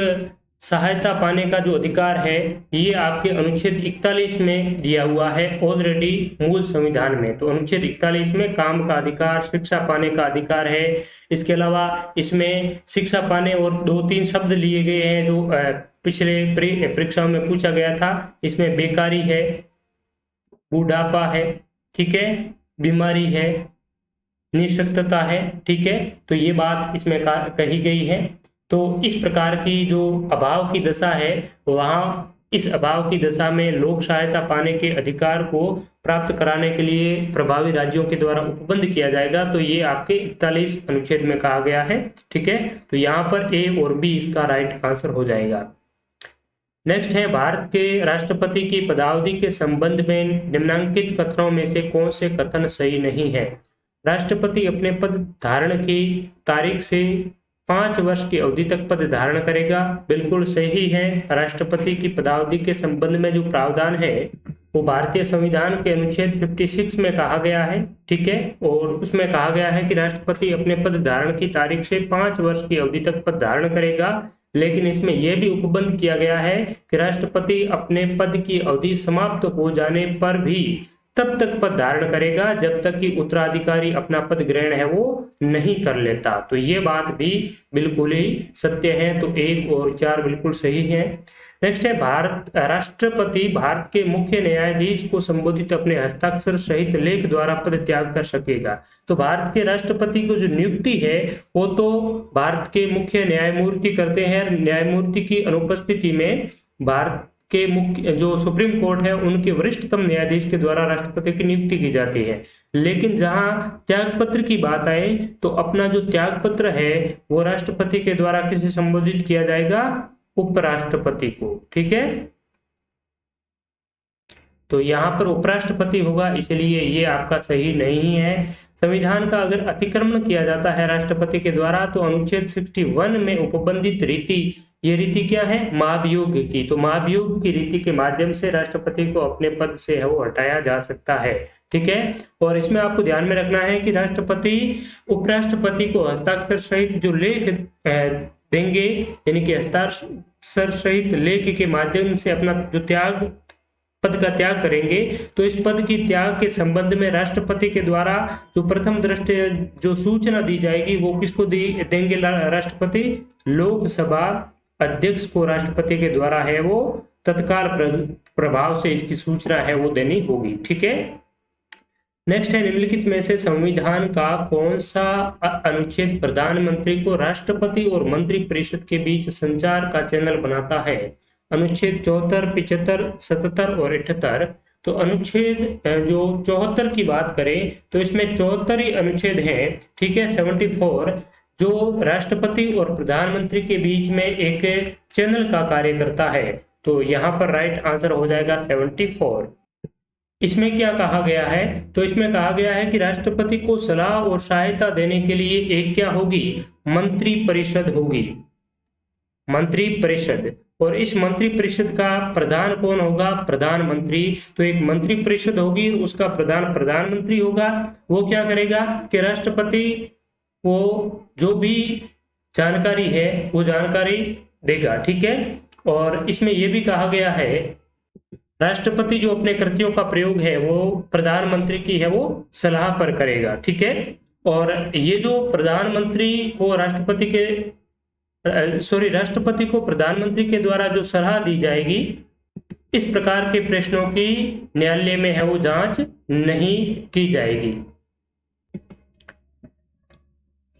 सहायता पाने का जो अधिकार है ये आपके अनुच्छेद 41 में दिया हुआ है ऑलरेडी मूल संविधान में। तो अनुच्छेद 41 में काम का अधिकार, शिक्षा पाने का अधिकार है। इसके अलावा इसमें शिक्षा पाने और 2-3 शब्द लिए गए हैं जो पिछले परीक्षाओं में पूछा गया था। इसमें बेकारी है, बुढ़ापा है, ठीक है, बीमारी है, निःशक्तता है, ठीक है, तो ये बात इसमें कही गई है। तो इस प्रकार की जो अभाव की दशा है वहां इस अभाव की दशा में लोक सहायता पाने के अधिकार को प्राप्त कराने के लिए प्रभावी राज्यों के द्वारा उपबंध किया जाएगा। तो ये आपके 41 अनुच्छेद में कहा गया है, ठीक है, तो यहाँ पर ए और बी इसका राइट आंसर हो जाएगा। नेक्स्ट है, भारत के राष्ट्रपति की पदावधि के संबंध में निम्नलिखित कथनों में से कौन से कथन सही नहीं है। राष्ट्रपति अपने पद धारण की तारीख से 5 वर्ष की अवधि तक पद धारण करेगा, बिल्कुल सही है। राष्ट्रपति की पदावधि के संबंध में जो प्रावधान है वो भारतीय संविधान के अनुच्छेद 56 में कहा गया है, ठीक है, और उसमें कहा गया है कि राष्ट्रपति अपने पद धारण की तारीख से 5 वर्ष की अवधि तक पद धारण करेगा। लेकिन इसमें यह भी उपबंध किया गया है कि राष्ट्रपति अपने पद की अवधि समाप्त हो जाने पर भी तब तक पद धारण करेगा जब तक कि उत्तराधिकारी अपना पद ग्रहण है वो नहीं कर लेता। तो ये बात भी बिल्कुल ही सत्य है। तो 1 और 4 बिल्कुल सही है। नेक्स्ट है, राष्ट्रपति भारत के मुख्य न्यायाधीश को संबोधित अपने हस्ताक्षर सहित लेख द्वारा पद त्याग कर सकेगा। तो भारत के राष्ट्रपति को जो नियुक्ति है वो तो भारत के मुख्य न्यायमूर्ति करते हैं। न्यायमूर्ति की अनुपस्थिति में भारत के मुख्य जो सुप्रीम कोर्ट है उनके वरिष्ठतम न्यायाधीश के द्वारा राष्ट्रपति की नियुक्ति की जाती है। लेकिन जहां त्याग पत्र की बात आए तो अपना जो त्याग पत्र है वो राष्ट्रपति के द्वारा किसे संबोधित किया जाएगा, उपराष्ट्रपति को, ठीक है। तो यहाँ पर उपराष्ट्रपति होगा, इसलिए ये आपका सही नहीं है। संविधान का अगर अतिक्रमण किया जाता है राष्ट्रपति के द्वारा तो अनुच्छेद 61 में उपबंधित रीति, ये रीति क्या है, महाभियोग की। तो महाभियोग की रीति के माध्यम से राष्ट्रपति को अपने पद से वो हटाया जा सकता है, ठीक है। और इसमें आपको ध्यान में रखना है कि राष्ट्रपति उपराष्ट्रपति को हस्ताक्षर सहित जो लेख देंगे, यानी कि हस्ताक्षर सहित लेख के माध्यम से अपना जो पद का त्याग करेंगे, तो इस पद की त्याग के संबंध में राष्ट्रपति के द्वारा जो प्रथम दृष्टया जो सूचना दी जाएगी वो किसको देंगे राष्ट्रपति, लोकसभा अध्यक्ष को राष्ट्रपति के द्वारा है वो तत्काल प्रभाव से इसकी सूचना है वो देनी होगी, ठीक है। नेक्स्ट है, निम्नलिखित में से संविधान का कौन सा अनुच्छेद प्रधानमंत्री को राष्ट्रपति और मंत्री परिषद के बीच संचार का चैनल बनाता है। अनुच्छेद 74, 75, 77 और 78। तो अनुच्छेद जो 74 की बात करें तो इसमें 74 ही अनुच्छेद है, ठीक है, 74 जो राष्ट्रपति और प्रधानमंत्री के बीच में एक चैनल का कार्य करता है। तो यहाँ पर राइट आंसर हो जाएगा 74। इसमें क्या कहा गया है, तो इसमें कहा गया है कि राष्ट्रपति को सलाह और सहायता देने के लिए एक क्या होगी, मंत्री परिषद होगी, मंत्री परिषद। और इस मंत्री परिषद का प्रधान कौन होगा, प्रधानमंत्री। तो एक मंत्री परिषद होगी, उसका प्रधान प्रधानमंत्री होगा। वो क्या करेगा कि राष्ट्रपति वो जो भी जानकारी है वो जानकारी देगा, ठीक है। और इसमें यह भी कहा गया है राष्ट्रपति जो अपने कृत्यों का प्रयोग है वो प्रधानमंत्री की है वो सलाह पर करेगा, ठीक है। और ये जो प्रधानमंत्री को राष्ट्रपति को प्रधानमंत्री के द्वारा जो सलाह दी जाएगी इस प्रकार के प्रश्नों की न्यायालय में है वो जांच नहीं की जाएगी।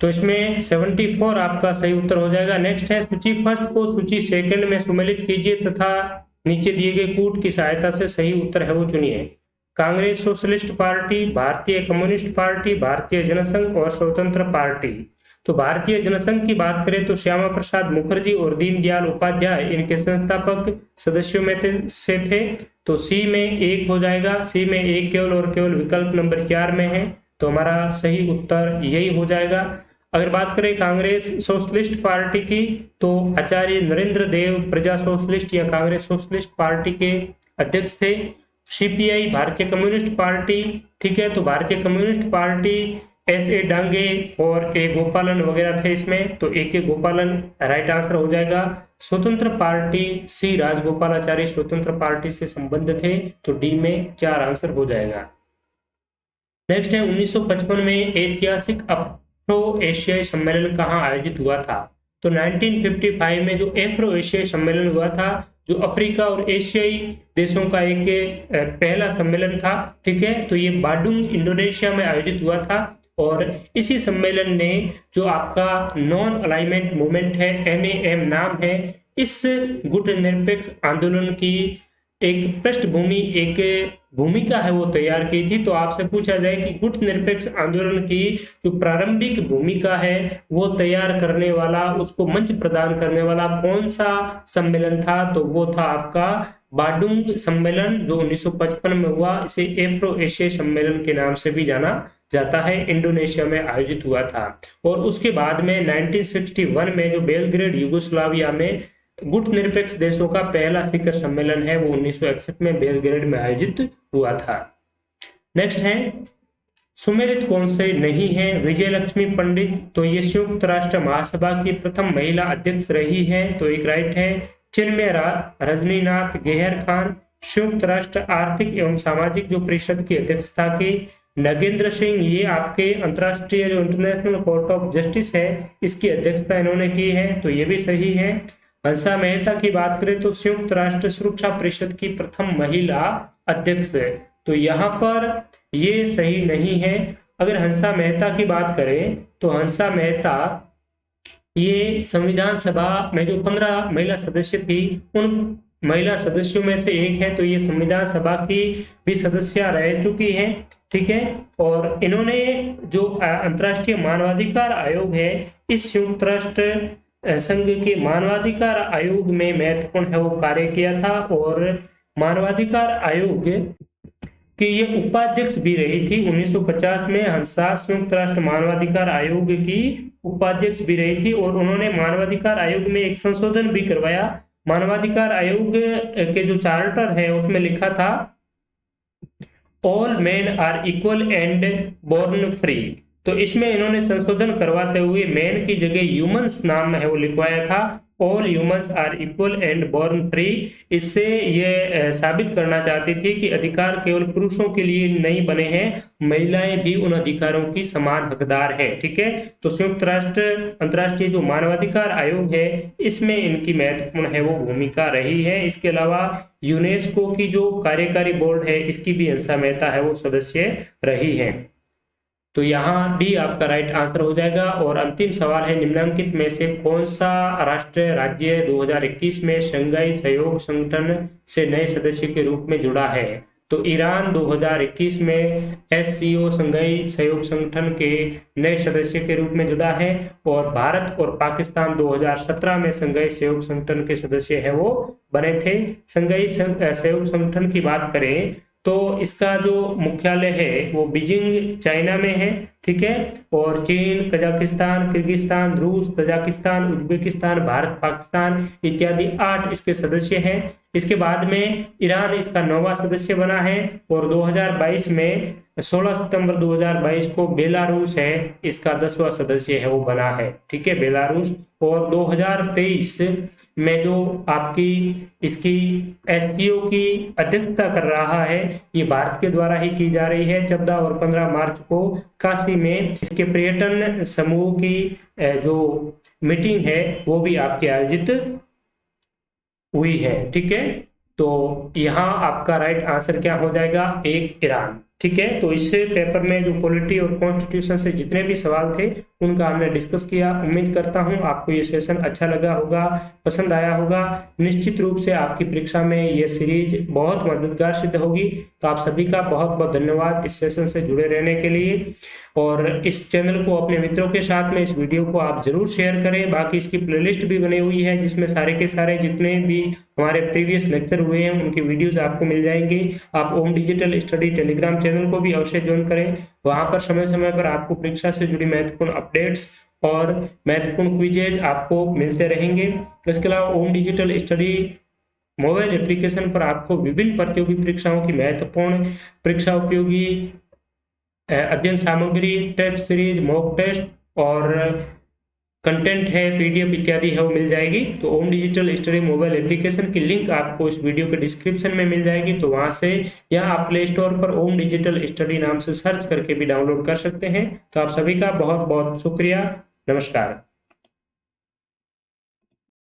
तो इसमें 74 आपका सही उत्तर हो जाएगा। नेक्स्ट है, सूची फर्स्ट को सूची सेकंड में सम्मिलित कीजिए तथा नीचे दिए गए कूट की सहायता से सही उत्तर है वो चुनिए। कांग्रेस सोशलिस्ट पार्टी, भारतीय कम्युनिस्ट पार्टी, भारतीय जनसंघ और स्वतंत्र पार्टी। तो भारतीय जनसंघ की बात करें तो श्यामा प्रसाद मुखर्जी और दीनदयाल उपाध्याय इनके संस्थापक सदस्यों में से थे। तो सी में 1 हो जाएगा, सी में 1 केवल और केवल विकल्प नंबर 4 में है, तो हमारा सही उत्तर यही हो जाएगा। अगर बात करें कांग्रेस सोशलिस्ट पार्टी की, तो आचार्य नरेंद्र देव प्रजा सोशलिस्ट या कांग्रेस सोशलिस्ट पार्टी के अध्यक्ष थे। सीपीआई भारतीय कम्युनिस्ट पार्टी, ठीक है, तो भारतीय कम्युनिस्ट पार्टी एस.ए. डांगे और ए. गोपालन वगैरह थे इसमें, तो ए.के. गोपालन राइट आंसर हो जाएगा। स्वतंत्र पार्टी सी राजगोपालाचारी स्वतंत्र पार्टी से संबंध थे, तो डी में 4 आंसर हो जाएगा। नेक्स्ट है, 1955 में ऐतिहासिक अफ्रो एशियाई सम्मेलन कहाँ आयोजित हुआ था? तो 1955 में जो अफ्रो एशियाई सम्मेलन हुआ था, जो अफ्रीका और एशियाई देशों का एक पहला सम्मेलन था, ठीक है, तो ये बाडुंग इंडोनेशिया में आयोजित हुआ था। और इसी सम्मेलन ने जो आपका नॉन अलाइनमेंट मूवमेंट है, NAM नाम है, इस गुट निरपेक्ष आंदोलन की एक पृष्ठभूमि, एक भूमिका है वो तैयार की थी। तो आपसे पूछा जाए कि गुट निरपेक्ष आंदोलन की जो प्रारंभिक भूमिका है वो तैयार करने वाला, उसको मंच प्रदान करने वाला कौन सा सम्मेलन था? तो वो था आपका बाडुंग सम्मेलन, जो 1955 में हुआ। इसे अफ्रो एशियाई सम्मेलन के नाम से भी जाना जाता है, इंडोनेशिया में आयोजित हुआ था। और उसके बाद में 1961 में जो बेलग्रेड यूगोस्लाविया में गुट निरपेक्ष देशों का पहला शिखर सम्मेलन है, वो 1961 में बेलग्रेड में आयोजित हुआ था। नेक्स्ट है, सुमेलित कौन से नहीं है? विजय लक्ष्मी पंडित, तो ये संयुक्त राष्ट्र महासभा की प्रथम महिला अध्यक्ष रही है, तो एक राइट है। चिन्मय रजनीनाथ गेहर खान, संयुक्त राष्ट्र आर्थिक एवं सामाजिक जो परिषद की अध्यक्षता की। नगेंद्र सिंह, ये आपके अंतरराष्ट्रीय जो इंटरनेशनल कोर्ट ऑफ जस्टिस है, इसकी अध्यक्षता इन्होंने की है, तो ये भी सही है। हंसा मेहता की बात करें तो संयुक्त राष्ट्र सुरक्षा परिषद की प्रथम महिला अध्यक्ष है, तो यहाँ पर ये सही नहीं है। अगर हंसा मेहता की बात करें तो हंसा मेहता ये संविधान सभा में जो 15 महिला सदस्य थी, उन महिला सदस्यों में से एक है, तो ये संविधान सभा की भी सदस्य रह चुकी हैं, ठीक है। और इन्होंने जो अंतर्राष्ट्रीय मानवाधिकार आयोग है, इस संयुक्त राष्ट्र संघ के मानवाधिकार आयोग में महत्वपूर्ण है वो कार्य किया था। और मानवाधिकार आयोग कि ये उपाध्यक्ष भी रही थी। 1950 में हंसा संयुक्त राष्ट्र मानवाधिकार आयोग की उपाध्यक्ष भी रही थी, और उन्होंने मानवाधिकार आयोग में एक संशोधन भी करवाया। मानवाधिकार आयोग के जो चार्टर है उसमें लिखा था, all men are equal and born free, तो इसमें इन्होंने संशोधन करवाते हुए मैन की जगह ह्यूमंस नाम है वो लिखवाया था, all humans are equal and born free. इससे ये साबित करना चाहती थी कि अधिकार केवल पुरुषों के लिए नहीं बने हैं, महिलाएं भी उन अधिकारों की समान हकदार है, ठीक है। तो संयुक्त राष्ट्र अंतर्राष्ट्रीय जो मानवाधिकार आयोग है, इसमें इनकी महत्वपूर्ण है वो भूमिका रही है। इसके अलावा यूनेस्को की जो कार्यकारी बोर्ड है, इसकी भी हंसा मेहता है वो सदस्य रही है। तो यहाँ डी आपका राइट आंसर हो जाएगा। और अंतिम सवाल है, निम्नलिखित में से कौन सा राष्ट्र राज्य 2021 में शंघाई सहयोग संगठन से नए सदस्य के रूप में जुड़ा है? तो ईरान 2021 में SCO शंघाई सहयोग संगठन के नए सदस्य के रूप में जुड़ा है, और भारत और पाकिस्तान 2017 में शंघाई सहयोग संगठन के सदस्य है वो बने थे। शंघाई सहयोग संगठन की बात करें तो इसका जो मुख्यालय है वो बीजिंग चाइना में है, ठीक है। और चीन, कजाकिस्तान, किर्गिस्तान, रूस, तजाकिस्तान, उज्बेकिस्तान, भारत, पाकिस्तान इत्यादि 8 इसके सदस्य हैं। इसके बाद में ईरान इसका 9वां सदस्य बना है, और 2022 में 16 सितंबर 2022 को बेलारूस है इसका 10वां सदस्य है वो बना है, ठीक है, बेलारूस। और 2023 में जो आपकी इसकी SCO की अध्यक्षता कर रहा है, ये भारत के द्वारा ही की जा रही है। 14 और 15 मार्च को काशी में इसके पर्यटन समूह की जो मीटिंग है वो भी आपकी आयोजित हुई है, ठीक है। तो यहाँ आपका राइट आंसर क्या हो जाएगा, एक ईरान। ठीक है, तो इससे पेपर में जो पॉलिटी और कॉन्स्टिट्यूशन से जितने भी सवाल थे उनका हमने डिस्कस किया। उम्मीद करता हूँ आपको ये सेशन अच्छा लगा होगा, पसंद आया होगा। निश्चित रूप से आपकी परीक्षा में ये सीरीज बहुत मददगार सिद्ध होगी। तो आप सभी का बहुत बहुत धन्यवाद इस सेशन से जुड़े रहने के लिए। और इस चैनल को अपने मित्रों के साथ में इस वीडियो को आप जरूर शेयर करें। बाकी इसकी प्लेलिस्ट भी बनी हुई है जिसमें सारे के सारे जितने भी हमारे प्रीवियस लेक्चर हुए हैं उनकी वीडियोस आपको मिल जाएंगी। आप ओम डिजिटल स्टडी टेलीग्राम चैनल को भी अवश्य ज्वाइन करें। वहां पर समय समय पर आपको परीक्षा से जुड़ी महत्वपूर्ण अपडेट्स और महत्वपूर्ण क्विजेज आपको मिलते रहेंगे। इसके अलावा ओम डिजिटल स्टडी मोबाइल एप्लीकेशन पर आपको विभिन्न प्रतियोगी परीक्षाओं की महत्वपूर्ण परीक्षा उपयोगी अध्ययन सामग्री, टेस्ट सीरीज, मॉक टेस्ट और कंटेंट है, पीडीएफ इत्यादि है वो मिल जाएगी। तो ओम डिजिटल स्टडी मोबाइल एप्लीकेशन की लिंक आपको इस वीडियो के डिस्क्रिप्शन में मिल जाएगी। तो वहां से या आप प्ले स्टोर पर ओम डिजिटल स्टडी नाम से सर्च करके भी डाउनलोड कर सकते हैं। तो आप सभी का बहुत बहुत शुक्रिया। नमस्कार।